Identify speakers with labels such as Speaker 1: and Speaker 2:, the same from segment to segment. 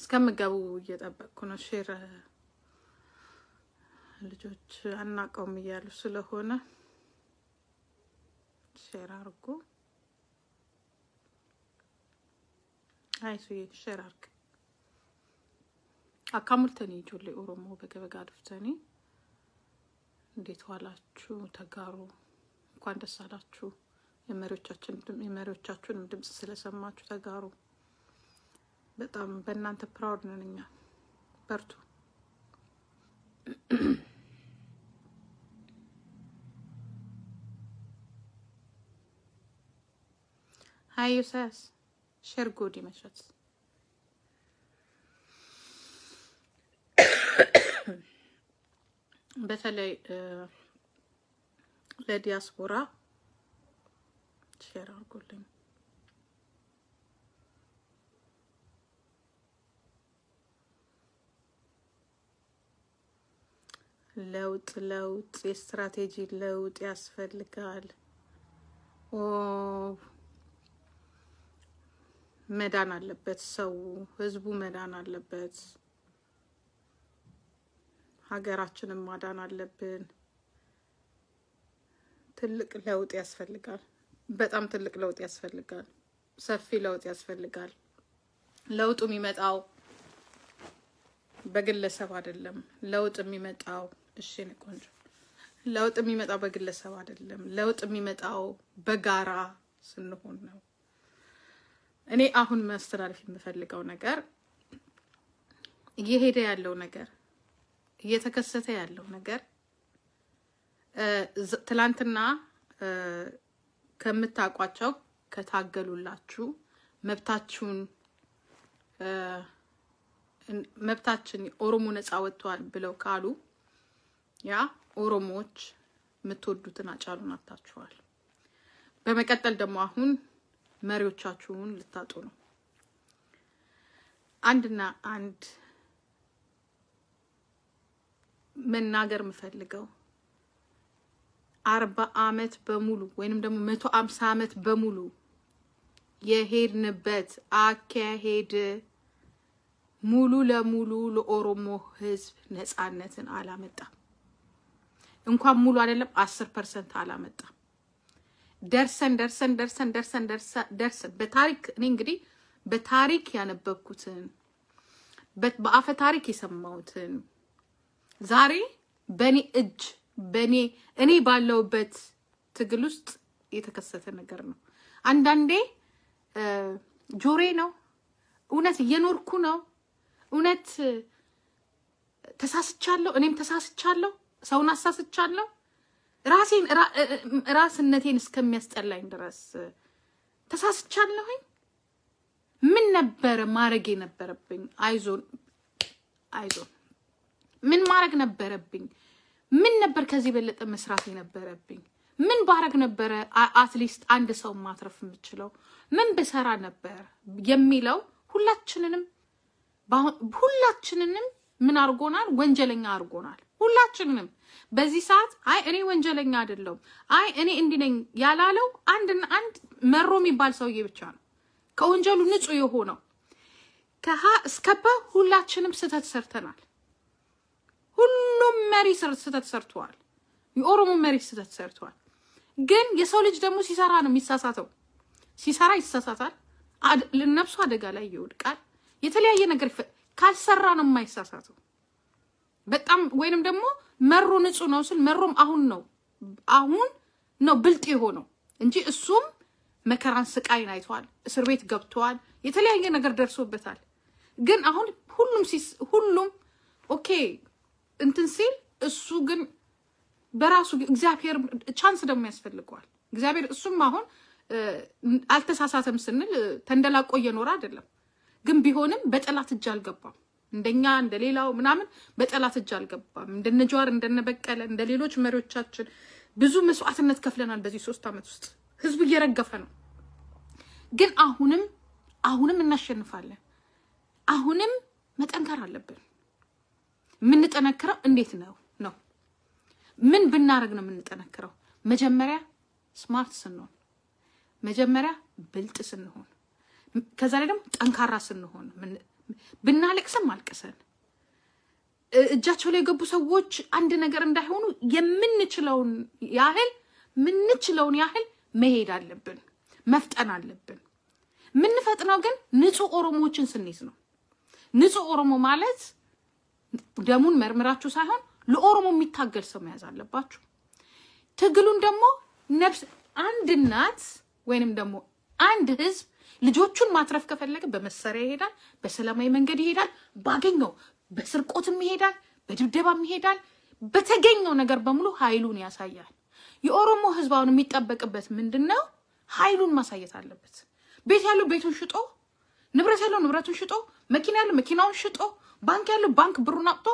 Speaker 1: እስከምገቡ እየጠበቅኩ ነው ሼር ልጆች አናቀውም እያሉ ስለሆነ ሼር አርጉ አይሱ ሼር አርግ አካሙልተኒ ጆሌ ኦሮሞ በገበጋ ድፍተኒ እንዴት ዋላችሁ ተጋሩ እንኳን ደስ አላችሁ የመሪዎቻችሁንም ድምጽ ስለሰማችሁ ተጋሩ በጣም በእናንተ ፕራውድ ነን እኛ በርቱ ሃይ ዩሳስ ሼር ጎዲ መሸት በተለይ ለዲያስፖራ ሼር አርጉልኝ ለውጥ የስትራቴጂ ለውጥ ያስፈልጋል መዳን አለበት ሰው ህዝቡ መዳን አለበት ሀገራችንን ማዳን አለብን ትልቅ ለውጥ ያስፈልጋል በጣም ትልቅ ለውጥ ያስፈልጋል ሰፊ ለውጥ ያስፈልጋል ለውጡ የሚመጣው በግለሰብ አይደለም ለውጥ የሚመጣው እሺ ነው ቆንጆ ለውጥ የሚመጣው በግለሰብ አይደለም ለውጥ የሚመጣው በጋራ ስንሆን ነው እኔ አሁን ማስተላለፍ የምፈልገው ነገር እየሄደ ያለው ነገር እየተከሰተ ያለው ነገር ትላንትና ከምታቋቸው ከታገሉላችሁ መብታችን ኦሮሞ ነፃ ወጥቷል ብለው ካሉ ያ ኦሮሞዎች ምትወዱትን አጫሉን አጣጣችኋል በመቀጠል ደግሞ አሁን መሪዎቻችሁን ልታጡ ነው አንድ መናገር ምፈልገው 40 አመት በሙሉ ወይንም ደግሞ 150 አመት በሙሉ የሄድንበት አካሄድ ሙሉ ለሙሉ ለኦሮሞ ህዝብ ነፃነትን አላመጣም እንኳን ሙሉ አይደለም 10% አላመጣም ደርሰን በታሪክ እኔ እንግዲህ በታሪክ ያነበብኩትን በአፈ ታሪክ የሰማሁትን ዛሬ እኔ ባለውበት ትግል ውስጥ የተከሰተ ነገር ነው አንዳንዴ ጆሬ ነው እውነት እየኖርኩ ነው እውነት ተሳስቻለሁ እኔም ተሳስቻለሁ ሰውን አሳስቻለሁ ራስነቴን እስከሚያስጠላኝ ድረስ ተሳስቻለሁኝ ምን ነበር ማረግ የነበረብኝ አይዞን ምን ማረግ ነበረብኝ ምን ነበር ከዚህ በለጠ መስራት የነበረብኝ ምን ባረግ ነበር አትሊስት አንድ ሰው ማትረፍ የምችለው ምን በሰራ ነበር የሚለው ሁላችንንም ምን አርጎናል ወንጀለኛ አርጎናል ሁላችንንም በዚህ ሰዓት አይ እኔ ወንጀለኛ አይደለም አይ እኔ እንዲነኝ ያላለው አንድና አንድ መሮ የሚባል ሰውዬ ብቻ ነው ከወንጀሉ ንጹህ የሆነው ከሃ እስከበ ሁላችንም ስተት ሰርተናል ሁሉም መሪ ስተት ሰርቷል የኦሮሞ መሪ ስተት ሰርቷል ግን የሰው ልጅ ደግሞ ሲሰራ ነው የሚሳሳተው ሲሰራ ይሳሳታል ለነፍሱ አደጋ ላይ ይወድቃል የተለያየ ነገር ካልሰራ ነው የማይሳሳተው በጣም ወይንም ደግሞ መሮ ንጹህ ነው ስል መሮም አሁን ነው ብልጥ የሆነው እንጂ እሱም መከራን ስቃይን አይቷል እስር ቤት ገብቷል የተለያየ ነገር ደርሶበታል ግን አሁን ሁሉም ኦኬ እንትን ሲል እሱ ግን በራሱ እግዚአብሔር ቻንስ ደግሞ ያስፈልገዋል እግዚአብሔር እሱም አሁን አልተሳሳተም ስንል ተንደላቆ እየኖረ አይደለም ግን ቢሆንም በጠላት እጅ አልገባም እንደኛ እንደሌላው ምናምን በጠላት እጅ አልገባም እንደነጃር እንደነበቀለ እንደሌሎች መሪዎቻችን ብዙ መስዋዕትነት ከፍለናል በዚህ 3 አመት ውስጥ ህዝብ እየረገፈ ነው ግን አሁንም እናሸንፋለን አሁንም መጠንከር አለብን ምን ተጠነክረው እንዴት ነው ምን ብናረግ ነው የምንጠነክረው መጀመሪያ ስማርት ስንሆን መጀመሪያ ብልጥ ስንሆን ከዛ ላይ ደግሞ ጠንካራ ስንሆን
Speaker 2: ብናለቅስም አልቀሰን እጃቸው ላይ ገቡ ሰዎች አንድ ነገር እንዳይሆኑ የምንችለውን ያህል መሄድ አለብን መፍጠን አለብን ምን ፈጥነው ግን ንጹህ ኦሮሞዎችን ስንይዝ ነው ንጹህ ኦሮሞ ማለት ደሙን መርምራችሁ ሳይሆን ለኦሮሞ የሚታገል ሰው መያዝ አለባችሁ ትግሉን ደግሞ ነፍስ አንድ እናት ወይንም ደግሞ አንድ ህዝብ ልጆቹን ማትረፍ ከፈለገ በመሰሪያ ይሄዳል በሰላማዊ መንገድ ይሄዳል ባገኘው በስርቆትም ይሄዳል በድብደባም ይሄዳል በተገኘው ነገር በሙሉ ኃይሉን ያሳያል የኦሮሞ ህዝባውን የሚጠበቅበት ምንድነው ኃይሉን ማሳየት አለበት ቤት ያለው ቤቱን ሽጦ ንብረት ያለው ንብረቱን ሽጦ መኪና ያለው መኪናውን ሽጦ ባንክ ያለው ባንክ ብሩን አጥቶ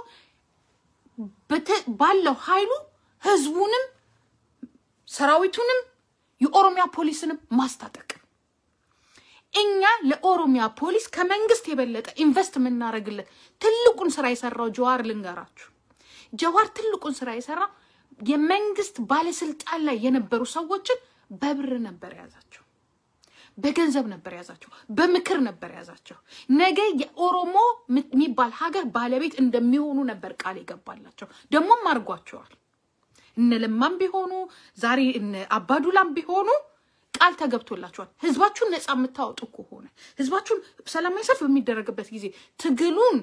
Speaker 2: ባለው ኃይሉ ህዝቡንም ሰራዊቱንም የኦሮሚያ ፖሊስንም ማስታጠቅ እኛ ለኦሮሚያ ፖሊስ ከመንግስት የበለጠ ኢንቨስት ምናረግለት ትልቁን ስራ የሰራው ጀዋር ልንገራችሁ ጀዋር ትልቁን ስራ የሰራው የመንግስት ባለስልጣን ላይ የነበሩ ሰዎችን በብር ነበር ያዛቸው በገንዘብ ነበር ያዛቸው በምክር ነበር ያዛቸው ነገ የኦሮሞ የሚባል ሀገር ባለቤት እንደሚሆኑ ነበር ቃል ይገባላቸው ደሞም አርጓቸዋል እነለማም ቢሆኑ ዛሬ እነ አባዱላም ቢሆኑ ቃል ተገብቶላቸዋል ህዝባችሁን ነፃ የምታወጡ ከሆነ ህዝባችሁን ሰላማዊ ሰልፍ በሚደረግበት ጊዜ ትግሉን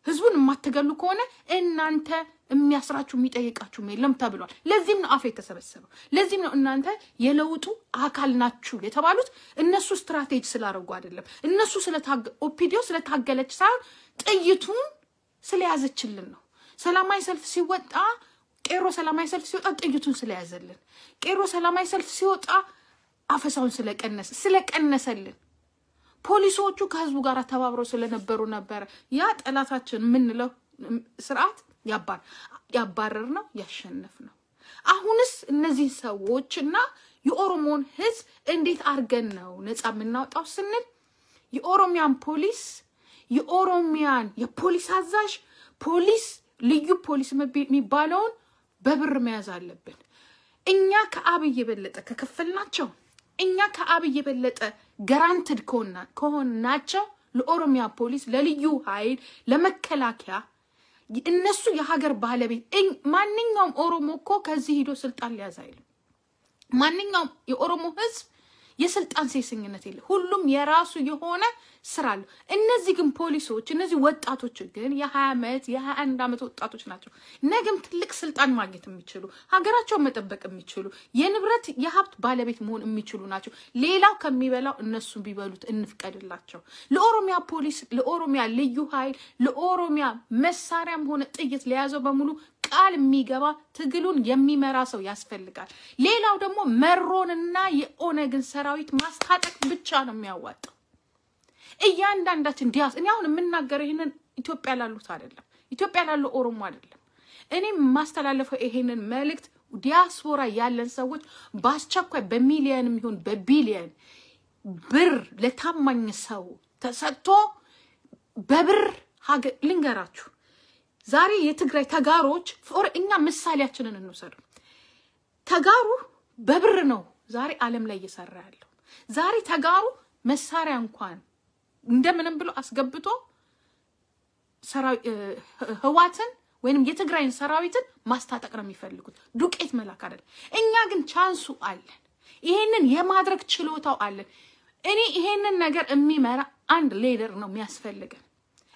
Speaker 2: ህዝቡን የማትገሉ ከሆነ እናንተ የሚያስራችሁ የሚጠይቃችሁ የለም ተብሏል ለዚህም ነው አፍ የተሰበሰበው ለዚህም ነው እናንተ የለውጡ አካል ናችሁ የተባሉት እነሱ ስትራቴጂ ስላደረጉ አይደለም እነሱ ኦፒዲዮ ስለታገለች ሳይሆን ጥይቱን ስለያዘችልን ነው ሰላማዊ ሰልፍ ሲወጣ ቄሮ ሰላማዊ ሰልፍ ሲወጣ ጥይቱን ስለያዘልን ቄሮ ሰላማዊ ሰልፍ ሲወጣ አፈሳውን ስለቀነሰልን ፖሊሶቹ ከህዝቡ ጋር ተባብረው ስለነበሩ ነበር ያ ጠላታችን ምንለው ስርዓት ያባረር ነው ያሸነፍ ነው አሁንስ እነዚህ ሰዎችና የኦሮሞን ህዝብ እንዴት አርገን ነው ነፃ ምናወጣው ስንል የኦሮሚያን ፖሊስ የኦሮሚያን የፖሊስ አዛዥ ፖሊስ ልዩ ፖሊስ የሚባለውን በብር መያዝ አለብን እኛ ከአብይ የበለጠ ከከፈልናቸው እኛ ከአብይ የበለጠ ጋራንትድ ከሆናቸው ለኦሮሚያ ፖሊስ ለልዩ ኃይል ለመከላከያ እነሱ የሀገር ባለቤት ማንኛውም ኦሮሞ እኮ ከዚህ ሄዶ ስልጣን ሊያዝ አይልም ማንኛውም የኦሮሞ ህዝብ የስልጣን ሴሰኝነት የለ ሁሉም የራሱ የሆነ ስራ አለ እነዚህ ግን ፖሊሶች እነዚህ ወጣቶች ግን የ20 አመት የ21 አመት ወጣቶች ናቸው ነገም ትልቅ ስልጣን ማግኘት የሚችሉ ሀገራቸውን መጠበቅ የሚችሉ የንብረት የሀብት ባለቤት መሆን የሚችሉ ናቸው ሌላው ከሚበላው እነሱ ቢበሉት እንፍቀድላቸው ለኦሮሚያ ፖሊስ ለኦሮሚያ ልዩ ኃይል ለኦሮሚያ መሳሪያም ሆነ ጥይት ለያዘው በሙሉ ቃል የሚገባ ትግሉን የሚመራ ሰው ያስፈልጋል ሌላው ደግሞ መሮንና የኦነግን ሰራዊት ማስታጠቅ ብቻ ነው የሚያዋጣው እያንዳንዳችን ዲያስ እኔ አሁን የምናገረው ይሄንን ኢትዮጵያ ላሉት አይደለም ኢትዮጵያ ላሉ ኦሮሞ አይደለም እኔ ማስተላለፈው ይሄንን መልእክት ዲያስፖራ ያለን ሰዎች ባስቸኳይ በሚሊዮንም ይሁን በቢሊዮን ብር ለታማኝ ሰው ተሰጥቶ በብር ልንገራችሁ ዛሬ የትግራይ ተጋሮች እኛ ምሳሌያችንን እንወሰድ ተጋሩ በብር ነው ዛሬ ዓለም ላይ እየሰራ ያለው ዛሬ ተጋሩ መሳሪያ እንኳን እንደምንም ብሎ አስገብቶ ህዋትን ወይንም የትግራይን ሰራዊትን ማስታጠቅ ነው የሚፈልጉት ዱቄት መላክ አይደል እኛ ግን ቻንሱ አለን ይሄንን የማድረግ ችሎታው አለን እኔ ይሄንን ነገር የሚመራ አንድ ሊደር ነው የሚያስፈልገን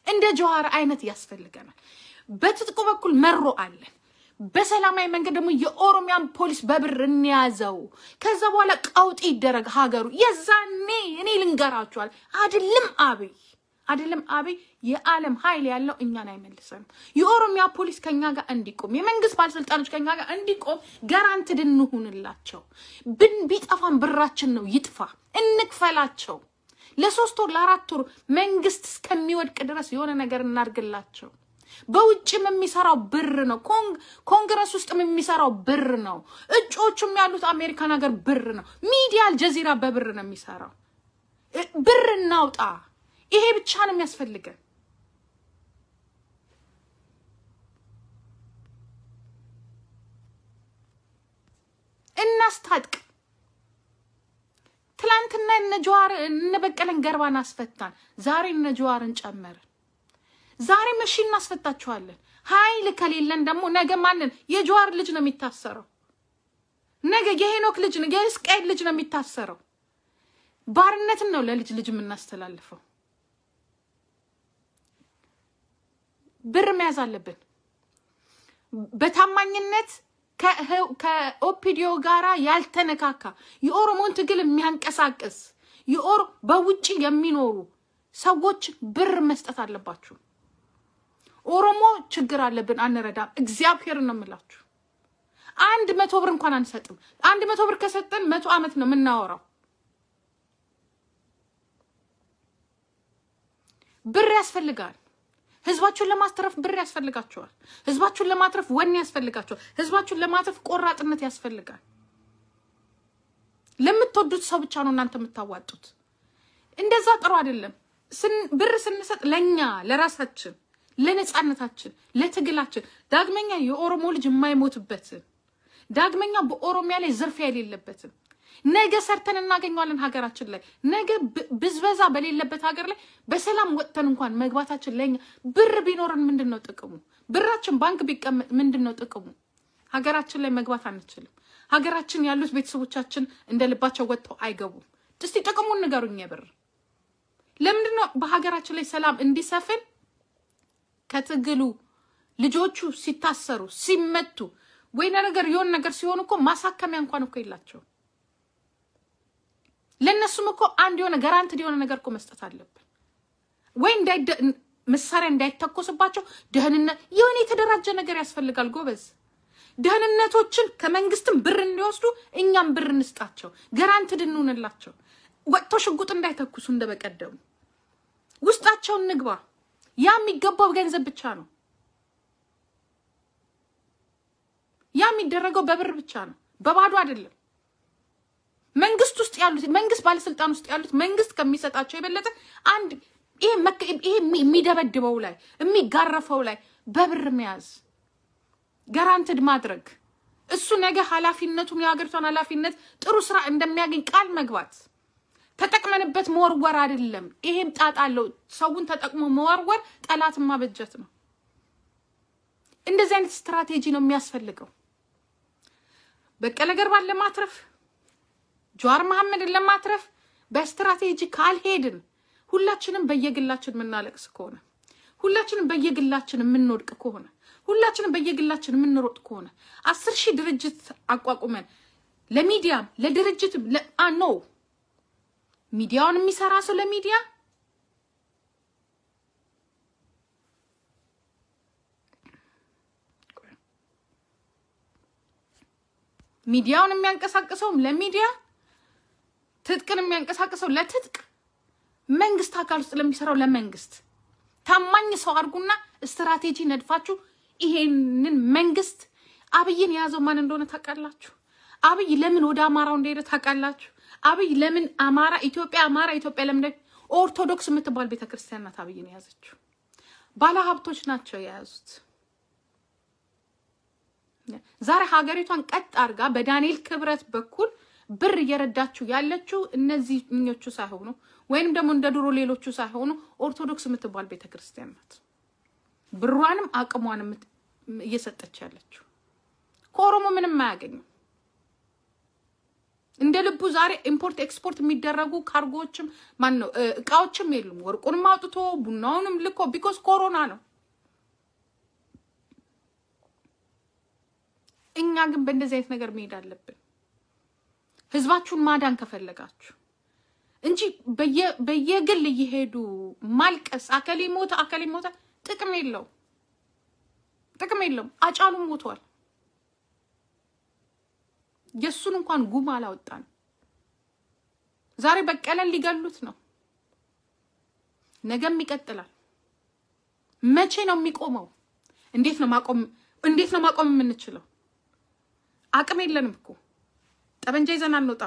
Speaker 2: እንደ ጀዋር አይነት ያስፈልገናል በትጥቁ በኩል መሮ አለን በሰላማዊ መንገድ ደግሞ የኦሮሚያን ፖሊስ በብር እንያዘው ከዛ በኋላ ቀውጥ ይደረግ ሀገሩ የዛኔ እኔ ልንገራችኋል አይደለም አብይ የዓለም ኃይል ያለው እኛን አይመልሰንም የኦሮሚያ ፖሊስ ከኛ ጋር እንዲቆም የመንግስት ባለስልጣኖች ከኛ ጋር እንዲቆም ጋራንትድ እንሁንላቸው ቢጠፋን ብራችን ነው ይጥፋ እንክፈላቸው ለሶስት ወር ለአራት ወር መንግስት እስከሚወድቅ ድረስ የሆነ ነገር እናርግላቸው በውጭም የሚሰራው ብር ነው ኮንግረስ ውስጥም የሚሰራው ብር ነው እጮቹም ያሉት አሜሪካን ሀገር ብር ነው ሚዲያ አልጀዚራ በብር ነው የሚሰራው ብር እናውጣ ይሄ ብቻ ነው የሚያስፈልገን እናስታጥቅ ትላንትና እነ ጀዋር እነ በቀለን ገርባን አስፈታን ዛሬ እነ ጀዋርን ጨመርን ዛሬ መሽን እናስፈታችኋለን ኃይል ከሌለን ደግሞ ነገ ማንን የጀዋር ልጅ ነው የሚታሰረው ነገ የሄኖክ ልጅ ነው የስቃይል ልጅ ነው የሚታሰረው ባርነትን ነው ለልጅ ልጅ የምናስተላልፈው ብር መያዝ አለብን በታማኝነት ከኦፒዲዮ ጋራ ያልተነካካ የኦሮሞን ትግል የሚያንቀሳቅስ በውጪ የሚኖሩ ሰዎች ብር መስጠት አለባችሁ ኦሮሞ ችግር አለብን አንረዳም እግዚአብሔር ነው የምላችሁ 100 ብር እንኳን አንሰጥም 100 ብር ከሰጠን 100 አመት ነው የምናወራው ብር ያስፈልጋል ህዝባችሁን ለማስተረፍ ብር ያስፈልጋችኋል ህዝባችሁን ለማትረፍ ወኔ ያስፈልጋችኋል ህዝባችሁን ለማትረፍ ቆራጥነት ያስፈልጋል ለምትወዱት ሰው ብቻ ነው እናንተ የምታዋጡት እንደዛ ጥሩ አይደለም ብር ስንሰጥ ለኛ ለራሳችን ለነጻነታችን ለትግላችን ዳግመኛ የኦሮሞ ልጅ የማይሞትበት ዳግመኛ በኦሮሚያ ላይ ዝርፊያ የሌለበት ነገ ሰርተን እናገኛለን ሀገራችን ላይ ነገ ብዝበዛ በሌለበት ሀገር ላይ በሰላም ወጥተን እንኳን መግባታችን ለኛ ብር ቢኖርን ምንድነው ጥቅሙ ብራችን ባንክ ቢቀመጥ ምንድነው ጥቅሙ ሀገራችን ላይ መግባት አንችልም ሀገራችን ያሉት ቤተሰቦቻችን እንደልባቸው ወጥተው አይገቡም እስቲ ጥቅሙን ንገሩኝ የብር ለምንድነው በሀገራችን ላይ ሰላም እንዲሰፍን ከትግሉ ልጆቹ ሲታሰሩ ሲመቱ ወይና ነገር የሆነ ነገር ሲሆን እኮ ማሳከሚያ እንኳን እኮ ይላቸው ለነሱም እኮ አንድ የሆነ ጋራንቲድ የሆነ ነገር እኮ መስጠት አለብን ወይ መሳሪያ እንዳይተኮስባቸው ደህንነት የሆነ የተደራጀ ነገር ያስፈልጋል ጎበዝ ደህንነቶችን ከመንግስትም ብር እንዲወስዱ እኛም ብር እንስጣቸው ጋራንቲድ እንሆንላቸው ወጥቶ ሽጉጥ እንዳይተኩሱ እንደበቀደሙ ውስጣቸው ንግባ ያ የሚገባው ገንዘብ ብቻ ነው ያ የሚደረገው በብር ብቻ ነው በባዶ አይደለም መንግስት ውስጥ ያሉት መንግስት ባለስልጣን ውስጥ ያሉት መንግስት ከሚሰጣቸው የበለጠ አንድ ይሄ የሚደበድበው ላይ የሚጋረፈው ላይ በብር መያዝ ጋራንቲድ ማድረግ እሱ ነገ ኃላፊነቱን ያገርቷን ኃላፊነት ጥሩ ስራ እንደሚያገኝ ቃል መግባት ተጠቅመንበት መወርወር አይደለም ይሄም ጣጣለው ሰውን ተጠቅሞ መወርወር ጠላትማ በጀት ነው እንደዚህ አይነት ስትራቴጂ ነው የሚያስፈልገው በቀለ ገርባን ለማትረፍ ጀዋር መሐመድን ለማትረፍ በስትራቴጂ ካልሄድን ሁላችንም በየግላችን ምናለቅስ ከሆነ ሁላችንም በየግላችን ምንወድቅ ከሆነ ሁላችንም በየግላችን ምንሮጥ ከሆነ 10,000 ድርጅት አቋቁመን ለሚዲያም ለድርጅት ነው ሚዲያውን የሚሰራ ሰው ለሚዲያ ሚዲያውን የሚያንቀሳቅሰው ለሚዲያ ትጥቅን የሚያንቀሳቅሰው ለትጥቅ መንግስት አካል ውስጥ ለሚሰራው ለመንግስት ታማኝ ሰው አርጉና ስትራቴጂ ነድፋችሁ ይሄንን መንግስት አብይን ያዘው ማን እንደሆነ ታውቃላችሁ አብይ ለምን ወደ አማራው እንደሄደ ታውቃላችሁ አብይ ለምን አማራ ኢትዮጵያ ለምን ኦርቶዶክስ የምትባል ቤተክርስቲያን ናት አብይን ያዘችው ባለ ሀብቶች ናቸው ያዙት ዛሬ ሀገሪቷን ቀጥ አርጋ በዳንኤል ክብረት በኩል ብር እየረዳችሁ ያለችው እነዚህ ምኞቹ ሳይሆኑ ወይንም ደግሞ እንደ ድሮ ሌሎቹ ሳይሆኑ ኦርቶዶክስ የምትባል ቤተክርስቲያን ናት ብሯንም አቅሟንም እየሰጠች ያለችው ኮሮሞ ምንም ማያገኙ እንደ ልቡ ዛሬ ኢምፖርት ኤክስፖርት የሚደረጉ ካርጎዎችም ማን ነው እቃዎችም የሉም ወርቁንም አውጥቶ ቡናውንም ልኮ ቢኮዝ ኮሮና ነው እኛ ግን በእንደዚህ አይነት ነገር መሄድ አለብን ህዝባችሁን ማዳን ከፈለጋችሁ እንጂ በየግል እየሄዱ ማልቀስ አከሊ ሞታ ጥቅም የለውም አጫሉ ሞቷል የሱን እንኳን ጉም አላወጣን ዛሬ በቀለን ሊገሉት ነው ነገም ይቀጥላል መቼ ነው የሚቆመው እንዴት ነው ማቆም የምንችለው አቅም የለንም እኮ ጠበንጃ ይዘን አንወጣ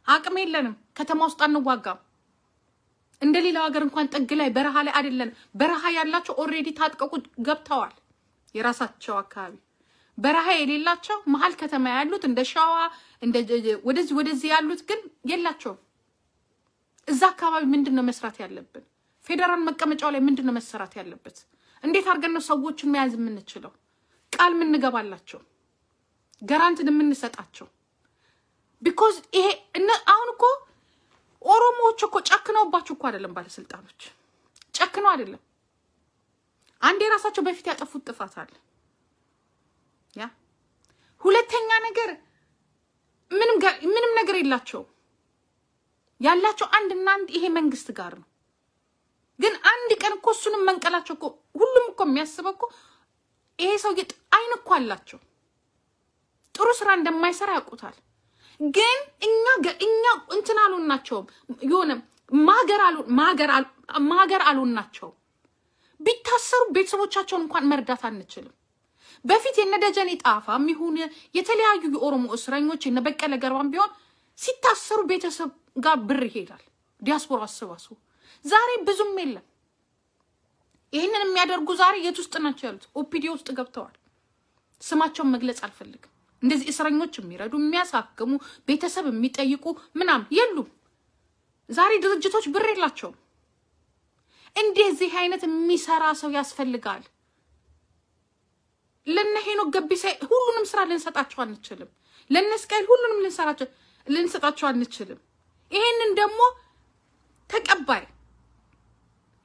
Speaker 2: አቅም የለንም ከተማ ውስጥ አንዋጋም እንደሌላው ሀገር እንኳን ጥግ ላይ በረሃ ላይ አይደለም በረሃ ያላችሁ ኦሬዲ ታጥቀቁ ገብተዋል የራሳቸው አካባቢ በረሃ የሌላቸው መሃል ከተማ ያሉት እንደ ሻዋ እንደ ወደዚህ ያሉት ግን የላቸው እዛ አካባቢ ምንድነው መስራት ያለብን ፌደራል መቀመጫው ላይ ምንድነው መሰራት ያለበት? እንዴት አድርገን ነው ሰዎችን መያዝ የምንችለው? ቃል ምን እንገባላቸው? ጋራንት እንደምንሰጣቸው? because ይሄ አሁን እኮ ኦሮሞዎች እኮ ጨክነውባችሁ እኮ አይደለም ባለስልጣኖች ጨክነው አይደለም አንዴ ራሳቸው በፊት ያጠፉት ጥፋት አለ ያ ሁለተኛ ነገር ምንም ነገር የላቸው ያላቸው አንድና አንድ ይሄ መንግስት ጋር ነው ግን አንድ ቀን እኮ እሱንም መንቀላቸው እኮ ሁሉም እኮ የሚያስበው እኮ ይሄ ሰው አይን እኮ አላቸው ጥሩ ስራ እንደማይሰራ ያውቁታል ግን እኛ እንትናሉናቸው የሆነ ማገር አሉናቸው ቢታሰሩ ቤተሰቦቻቸውን እንኳን መርዳት አንችልም በፊት የነደጀኔ ጣፋም ይሁን የተለያዩ የኦሮሞ እስረኞች የነበቀለ ገርባም ቢሆን ሲታሰሩ ቤተሰብ ጋር ብር ይሄዳል ዲያስፖራ አሰባስቦ ዛሬ ብዙም የለም ይሄንን የሚያደርጉ ዛሬ የት ውስጥ ናቸው ያሉት ኦፒዲዮ ውስጥ ገብተዋል ስማቸውን መግለጽ አልፈልግም እንደዚህ እስረኞች የሚረዱ የሚያሳክሙ ቤተሰብ የሚጠይቁ ምናም የሉም ዛሬ ድርጅቶች ብር የላቸው እንደዚህ አይነት የሚሰራ ሰው ያስፈልጋል ለነሄኖ ገቢሳ ሁሉንም ስራ ልንሰጣቸው አንችልም ለነስቀል ሁሉንም ልንሰጣቸው አንችልም ይሄንን ደግሞ ተቀባይ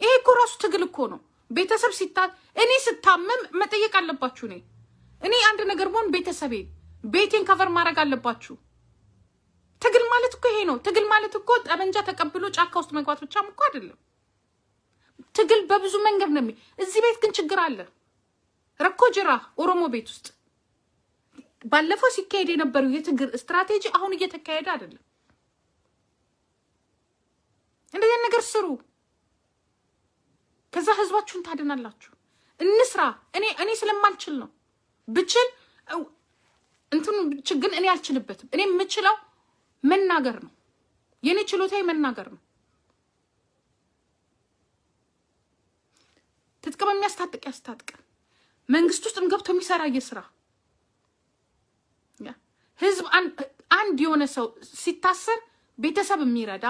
Speaker 2: ይሄ እኮ ራሱ ትግል እኮ ነው ቤተሰብ ሲታት እኔ ስታመም መጠየቅ አለባችሁ እኔ አንድ ነገር ሆን ቤተሰቤ ቤቴን ከቨር ማድረግ አለባችሁ ትግል ማለት እኮ ይሄ ነው ትግል ማለት እኮ ጠመንጃ ተቀብሎ ጫካ ውስጥ መግባት ብቻም እኮ አይደለም ትግል በብዙ መንገድ ነው እዚህ ቤት ግን ችግር አለ ረኮጅራ ኦሮሞ ቤት ውስጥ ባለፈው ሲካሄድ የነበረው የትግል ስትራቴጂ አሁን እየተካሄደ አይደለም እንደዚህ ነገር ስሩ ከዛ ህዝባችሁን ታድናላችሁ እንስራ እኔ ስለማልችል ነው ብችል እንትን ችግር እኔ አልችልበትም እኔ የምችለው መናገር ነው የኔ ችሎታዬ መናገር ነው ትጥቀም የሚያስታጥቅ መንግስት ውስጥም ገብቶ የሚሰራ የስራ ያ ህዝብ አንድ የሆነ ሰው ሲታሰር ቤተሰብ የሚረዳ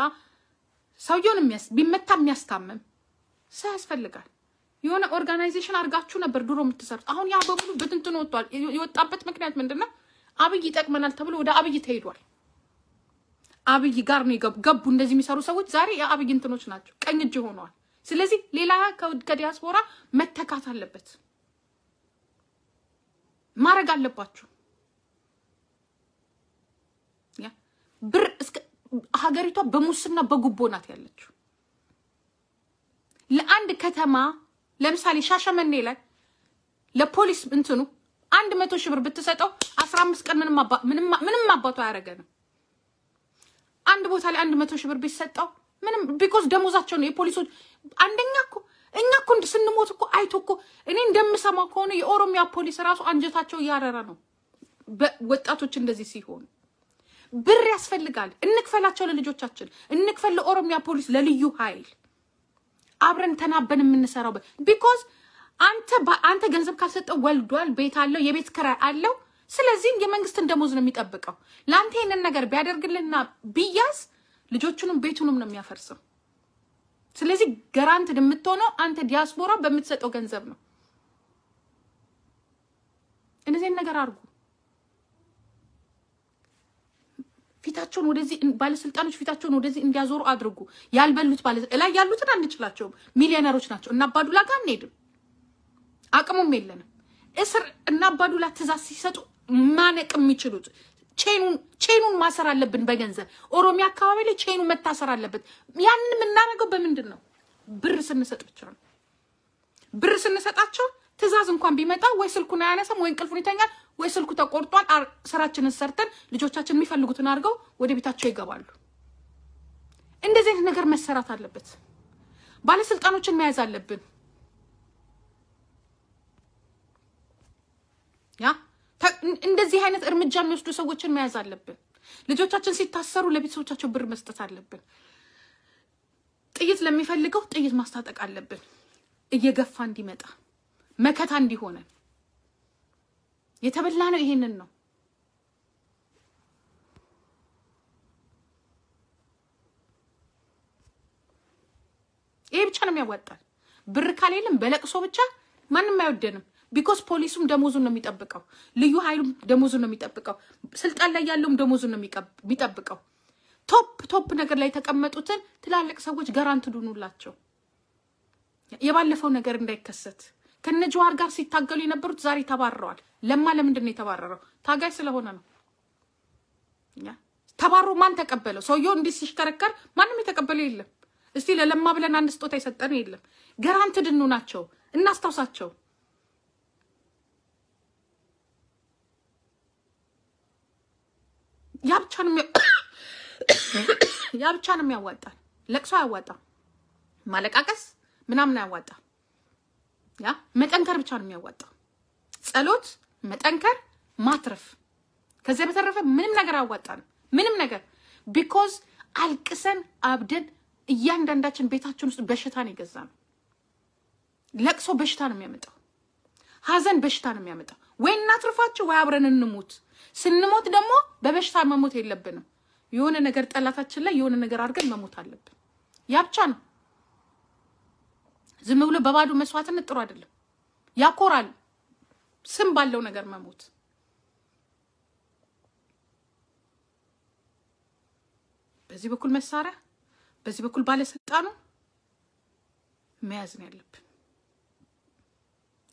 Speaker 2: ሰውየውን ቢመታ የሚያስታምም ሰው ያስፈልጋል የሆነ ኦርጋናይዜሽን አርጋችሁ ነበር ድሮ የምትሰሩት አሁን ያ በሙሉ በትንትን ወጥቷል የወጣበት ምክንያት ምንድነው አብይ ይጠቅመናል ተብሎ ወደ አብይ ተሄዷል አብይ ጋር ነው ገቡ እንደዚህ የሚሰሩ ሰዎች ዛሬ የአብይ እንትኖች ናቸው ቀኝ እጅ ሆነዋል ስለዚህ ሌላ ከዲያስፖራ መተካት አለበት ማረግ አለባችሁ ያ ብር እስከ ሀገሪቷ በሙስና በጉቦ ናት ያለችው ለአንድ ከተማ ለምሳሌ ሻሸመኔ ላይ ለፖሊስ እንትኑ 100,000 ብር ብትሰጠው 15 ቀን ምንም አባቱ ያረጋነው አንድ ቦታ ላይ 100,000 ብር ቢሰጠው ምንም because ደሞዛቸው ነው የፖሊሶች አንደኛ እኛ እኮ ስንሞት እኮ አይቶ እኮ እኔ እንደምሰማው ከሆነ የኦሮሚያ ፖሊስ ራሱ አንጀታቸው ያረራ ነው ወጣቶች እንደዚህ ሲሆን ብር ያስፈልጋል እንክፈላቸው ለልጆቻችን እንክፈል ለኦሮሚያ ፖሊስ ለልዩ ኃይል አብረን ተናበን የምንሰራው because አንተ ገንዘብ ካልሰጠው ወልዷል ቤት አለው የቤት ክራይ አለው ስለዚህ የመንግስትን ደሞዝ ነው የሚጠብቀው ላንተ ይሄንን ነገር ቢያደርግልና ቢያስ ልጆቹንም ቤቱንም ነው የሚያፈርሰው ስለዚህ ጋራንት እንደምትሆነው አንተ ዲያስፖራ በምትሰጠው ገንዘብ ነው እነዚህ ነገር አርጉ ፊታቸውን ወደዚህ ባለስልጣኖች ፊታቸውን ወደዚህ እንዲያዞሩ አድርጉ ያልበሉት ላይ ያሉትን አንችላቸው ሚሊዮነሮች ናቸው እና አባዱላ ጋር እንሄድም አቅሙም የለንም እስር እና አባዱላ ትዛዝ ሲሰጡ ማነቅ የሚችሉት ቼኑን ማሰር አለብን በገንዘብ ኦሮሚያ አካባቢ ላይ ቼኑ መታሰር አለበት ያንን እናረጋው በምንድነው ብር ስንሰጥ ብቻ ነው ብር ስንሰጣቸው ትዛዝ እንኳን ቢመጣ ወይ ስልኩን አያነሳም ወይ እንቅልፉን ይተኛል ወይ ስልኩ ተቆርጧል ስራችንን ሰርተን ልጆቻችን የሚፈልጉትን አድርገው ወደ ቤታቸው ይገባሉ እንደዚህ ነገር መሰራት አለበት ባለስልጣኖችን መያዝ አለብን ያ እንደዚህ አይነት እርምጃ የሚወስዱ ሰዎችን መያዝ አለብን ልጆቻችን ሲታሰሩ ለቤተሰቦቻቸው ብር መስጠት አለብን ጥይት ለሚፈልገው ጥይት ማስታጠቅ አለብን እየገፋ እንዲመጣ መከታ እንዲሆነ የተበላነው ይሄንን ነው
Speaker 1: ይሄ ብቻ ነው የሚያዋጣን ብር ካሌለም በለቅሶ ብቻ ማንንም አይወደንም ቢኮዝ ፖሊሱም ደሞዙን ነው የሚጠብቀው ልዩ ኃይሉም ደሞዙን ነው የሚጠብቀው ስልጣን ላይ ያለውም ደሞዙን ነው የሚጠብቀው ቶፕ ነገር ላይ ተቀመጡትን ትላልቅ ሰዎች ጋራንት ዱኑላቸው የባለፈው ነገር እንዳይከሰት ከነጆዋር ጋር ሲታገሉ የነበሩት ዛሬ ተባረዋል ለማ ለምንድን ነው የተባረረው ታጋይ ስለሆነ ነው ያ ተባሮ ማን ተቀበለው ሰውየው እንዲህ ሲሽከረከር ማንንም የተቀበለው የለም እስቲ ለለማ ብለን አንድ ስጦታ የሰጠን የለም ጋራንት ድኑናቸው እናስታውሳቸው ያ ብቻ ነው የሚያዋጣን ለቅሶ አያዋጣም ማለቃቀስ ምናምን አያዋጣም ያ መጠንከር ብቻ ነው የሚያዋጣው ጸሎት መጠንከር ማትረፍ ከዚህ በተረፈ ምንም ነገር አያዋጣም ምንም ነገር because አልቅሰን አብደን እያንዳንዳችን ቤታችን ውስጥ በሽታ ነው ይገዛል ለቅሶ በሽታ ነው የሚያመጣው ሐዘን በሽታ ነው የሚያመጣው ወይ እናትርፋችሁ ወይ አብረን እንሞት ስንሞት ደግሞ በበሽታ መሞት የለብንም የሆነ ነገር ጠላታችን ላይ የሆነ ነገር አድርገን መሞት አለብን ያ ብቻ ነው ዝም ብሎ በባዶ መስዋዕትነት ጥሩ አይደለም ያኮራል ስም ባለው ነገር መሞት በዚህ በኩል መሳሪያ በዚህ በኩል ባለስልጣኑ መያዝ ነው ያለብን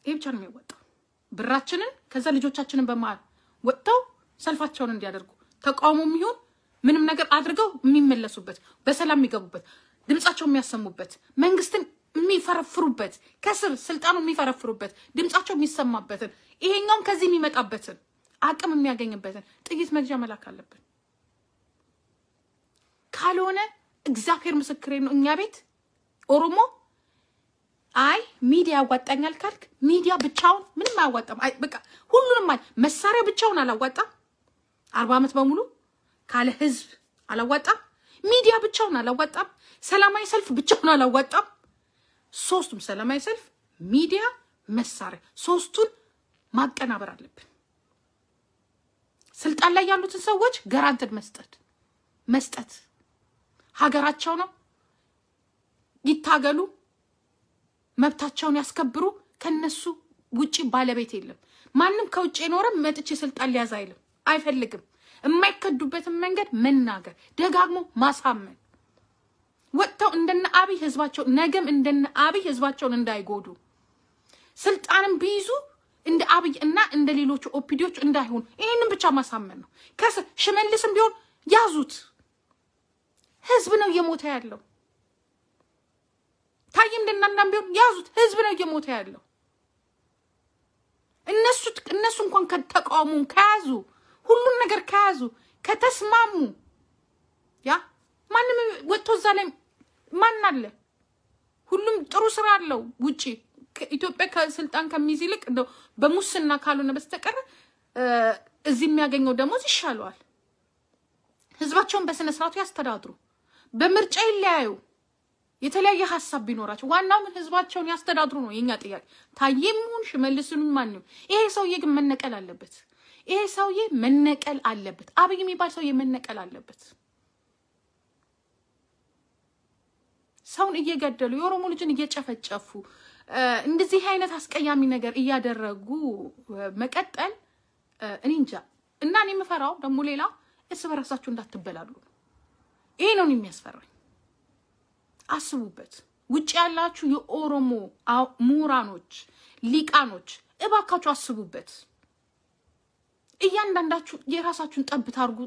Speaker 1: ይሄ ብቻ ነው የሚያዋጣው ብራችንን ከዛ ልጆቻችንን በማል ወጥተው ሰልፋቸውን እንዲያደርጉ ተቃውሞም ይሁን ምንም ነገር አድርገው የሚመለሱበት በሰላም የሚገቡበት ድምጻቸው የሚያሰሙበት መንግስትን የሚፈረፍሩበት ከስር ስልጣኑ የሚፈረፍሩበት ድምጻቸው የሚሰማበት ይሄኛውም ከዚህ የሚመጣበትን አቅም የሚያገኝበትን ጥቂት መግዣ መላክ አለብን ካልሆነ እግዚአብሔር ምስክሬ ነው እኛ ቤት ኦሮሞ አይ ሚዲያ ያዋጣኛል ካልክ ሚዲያ ብቻውን ምንም አያዋጣም አይ በቃ ሁሉንም መሳሪያ ብቻውን አላዋጣም 40 አመት በሙሉ ካለ ህዝብ አላዋጣም ሚዲያ ብቻውን አላዋጣም ሰላማዊ ሰልፍ ብቻውን አላዋጣም ሶስቱም ሰላማዊ ሰልፍ ሚዲያ መሳሪያ ሶስቱን ማቀናበር አለብን ስልጣን ላይ ያሉትን ሰዎች ጋራንት መስጠት ሀገራቸው ነው ይታገሉ መብታቸውን ያስከብሩ ከነሱ ውጪ ባለቤት የለም ማንንም ከውጪ የኖረ መጥቼ ስልጣን ሊያዝ አይፈልግም የማይከዱበትን መንገድ መናገር ደጋግሞ ማሳመን ወጥተው እንደነ አብይ ህዝባቸው ነገም እንደነ አብይ ህዝባቸውን እንዳይጎዱ ስልጣንም ቢይዙ እንደ አብይ እና እንደ ሌሎች ኦፒዲዎች እንዳይሆኑ ይሄንን ብቻ ማሳመን ነው ሽመልስም ቢሆን ያዙት ህዝብ ነው እየሞተ ያለው ታይም እንደናንዳም ቢሆን ያዙት ህዝብ ነው እየሞተ ያለው እነሱ እንኳን ከተቃውሞን ከያዙ ሁሉን ነገር ከያዙ ከተስማሙ ያ ማንንም ወጥቶ ዛለም ማን አለ ሁሉም ጥሩ ስራ አለው ውጪ ኢትዮጵያ ከስልጣን ከሚይዝልቅ እንደው በሙስና ካልሆነ በስተቀር እዚህ የሚያገኘው ደሞዝ ይሻላል ህዝባቸውን በስነ ስርዓቱ ያስተዳድሩ በምርጫ ይለያዩ የተለያየ ሐሳብ ቢኖራቸው ዋናው ምን ህዝባቸውን ያስተዳድሩ ነው የኛ ጥያቄ ታየሙን ሽመልስን ማን ነው ይሄ ሰውዬ ግን መነቀል አለበት ይሄ ሰውዬ መነቀል አለበት አብይ የሚባል ሰውዬ መነቀል አለበት ሰውን እየገደሉ የኦሮሞ ልጅን እየጨፈጨፉ እንደዚህ አይነት አስቀያሚ ነገር እያደረጉ መቀጠል እኔ እንጃ እና እኔ መፈራው ደሞ ሌላ እስ በራሳችሁ እንዳትበላሉ ይሄ ነው የሚያስፈራኝ አስቡበት ውጪ ያላችሁ የኦሮሞ ሙራኖች ሊቃኖች እባካችሁ አስቡበት እያንዳንዳችሁ የራሳችሁን ጠብታ አርጉ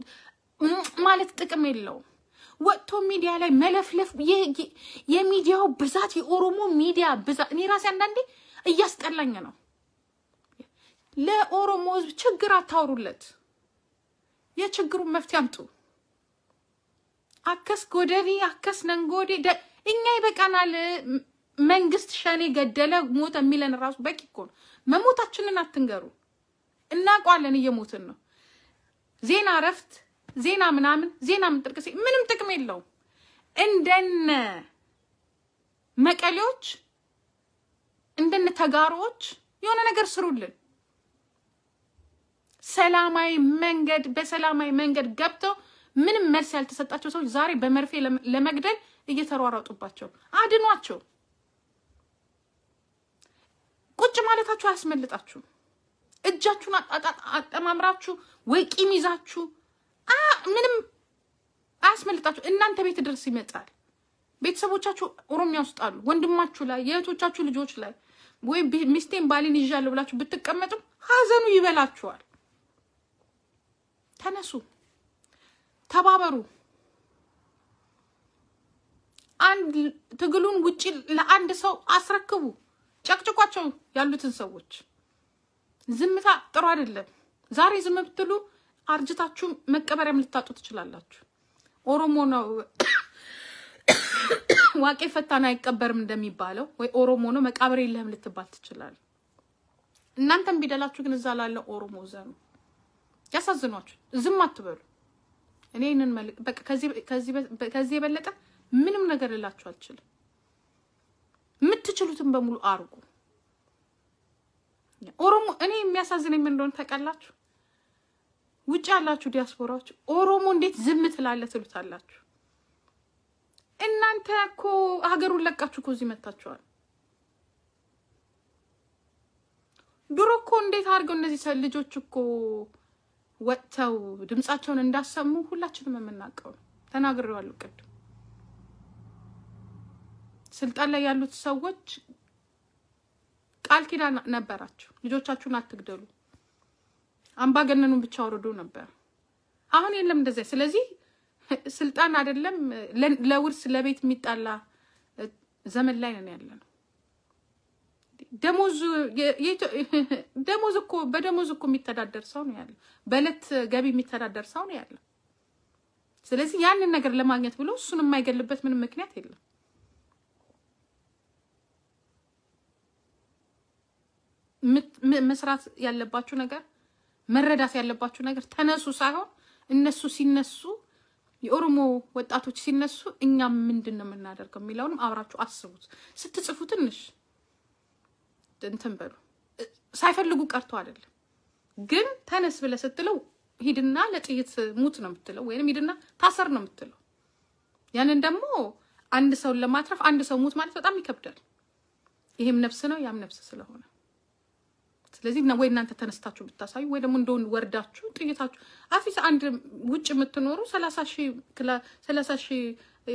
Speaker 1: ማለት ጥቅም የለው ወጥቶ ሚዲያ ላይ መለፍለፍ የሚዲያው ብዛት የኦሮሞ ሚዲያ ብዛት እኔ ራሴ አንዳንዴ እያስጠላኝ ነው ለኦሮሞ ህዝብ ችግር አታውሩለት የችግሩን መፍትሄ አምጡ አከስ ጎደሪ አከስ ነንጎዴ እኛ ይበቃናል መንግስት ሸኔ ገደለ ሞተ የሚለን ራሱ በቂ እኮ ነው መሞታችንን አትንገሩ እናቋለን እየሞትን ነው ዜና ረፍት ዜና ምናምን ዜና ምጥርቅስ ምንም ጥቅም የለው እንደነ መቀሌዎች እንደነ ተጋሮች የሆነ ነገር ስሩልን ሰላማዊ መንገድ በሰላማዊ መንገድ ገብተው ምንም መልስ ያልተሰጣቸው ሰዎች ዛሬ በመርፌ ለመግደል
Speaker 2: እየተሯሯጡባቸው አድኗቸው ቁጭ ማለታችሁ አያስመልጣችሁ እጃችሁን አጣማምራችሁ ወይ ቂም ይዛችሁ ምንም አያስመልጣችሁ እናንተ ቤት ድረስ ይመጣል ቤተሰቦቻችሁ ኦሮሚያ ውስጥ አሉ ወንድማችሁ ላይ የእህቶቻችሁ ልጆች ላይ ወይ ሚስቴን ባሊን ይዣለሁ ብላችሁ ብትቀመጡ ሀዘኑ ይበላችኋል ተነሱ ተባበሩ አንድ ትግሉን ውጪ ለአንድ ሰው አስረክቡ ጨቅጭቋቸው ያሉትን ሰዎች ዝምታ ጥሩ አይደለም ዛሬ ዝም ብትሉ አርጅታችሁ መቀበሪያም ልታጡ ትችላላችሁ ኦሮሞ ነው ዋቄ ፈታና አይቀበርም እንደሚባለው ወይ ኦሮሞ ነው መቃብር የለህም ልትባል ትችላል እናንተም ቢደላችሁ ግን እዛ ላለ ኦሮሞ ዘኑ ያሳዝኗችሁ ዝም አትበሉ እኔንን በቃ ከዚህ የበለጠ ምንም ነገር ልላችሁ አልችልም ምትችሉትን በሙሉ አርጉ ኦሮሞ እኔ የሚያሳዝነኝ ምን እንደሆነ ታውቃላችሁ ውጭ ያላችሁ ዲያስፖራዎች ኦሮሞ እንዴት ዝም ትላለህ ትሉታላችሁ እናንተ እኮ ሀገሩን ለቃችሁ እኮ እዚህ መጣችኋል ድሮ እኮ እንዴት አድርገው እነዚህ ልጆች እኮ ወጥተው ድምጻቸውን እንዳሰሙ ሁላችንም የምናውቀው ተናግሬዋለሁ ቅድም ስልጣን ላይ ያሉት ሰዎች ቃል ኪዳን ነበራቸው ልጆቻችሁን አትግደሉ አምባገነኑን ብቻ ወርዶ ነበር አሁን የለም እንደዚህ ስለዚህ ስልጣን አይደለም ለውርስ ለቤት የሚጣላ ዘመን ላይ ነን ያለነው ደሞዝ እኮ በደሞዝ እኮ የሚተዳደር ሰው ነው ያለው በለት ገቢ የሚተዳደር ሰው ነው ያለው ስለዚህ ያንን ነገር ለማግኘት ብሎ እሱን የማይገልበት ምንም ምክንያት የለም መስራት ያለባችሁ ነገር መረዳት ያለባችሁ ነገር ተነሱ ሳይሆን እነሱ ሲነሱ የኦሮሞ ወጣቶች ሲነሱ እኛ ምንድነው የምናደርገው የሚለውንም አብራችሁ አስቡት ስትጽፉ ትንሽ እንትን በሉ ሳይፈልጉ ቀርቶ አይደለም ግን ተነስ ብለ ስትለው ሂድና ለጥይት ሙት ነው የምትለው ወይንም ሂድና ታሰር ነው የምትለው ያንን ደግሞ አንድ ሰው ለማትረፍ አንድ ሰው ሙት ማለት በጣም ይከብዳል ይሄም ነፍስ ነው ያም ነፍስ ስለሆነ ስለዚህ ወይ እናንተ ተነስታችሁ ብታሳዩ ወይ ደግሞ እንደውን ወርዳችሁ ጥይታችሁ አፊስ አንድ ውጭ የምትኖሩ 30,000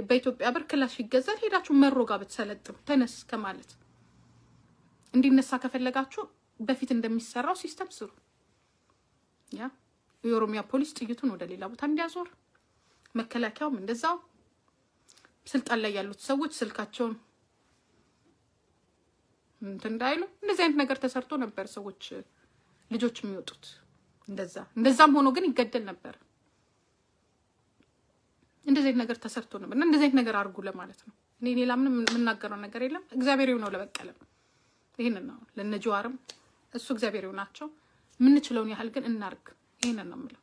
Speaker 2: በኢትዮጵያ ብር ክላሽ ይገዛል ሄዳችሁ መሮጋ ብትሰለጥኑ ተነስ ከማለት እንዲነሳ ከፈለጋችሁ በፊት እንደሚሰራው ሲስተም ስሩ ያ የኦሮሚያ ፖሊስ ጥይቱን ወደ ሌላ ቦታ እንዲያዞር መከላከያውም እንደዛው ስልጣን ላይ ያሉት ሰዎች ስልካቸውን እንዳይሉ እንደዚህ አይነት ነገር ተሰርቶ ነበር ሰዎች ልጆች የሚወጡት እንደዛም ሆኖ ግን ይገደል ነበር እንደዚህ አይነት ነገር ተሰርቶ ነበር እንደዚህ አይነት ነገር አርጉ ለማለት ነው እኔ ሌላ ምንም የምናገረው ነገር የለም እግዚአብሔር ይሁን ነው ለበቀለም ይሄንን ነው ለነጆአርም እሱ እግዚአብሔር ይሁናቸው ምን እንችለውን ያህል ግን እናርግ ይሄንን ነው የምለው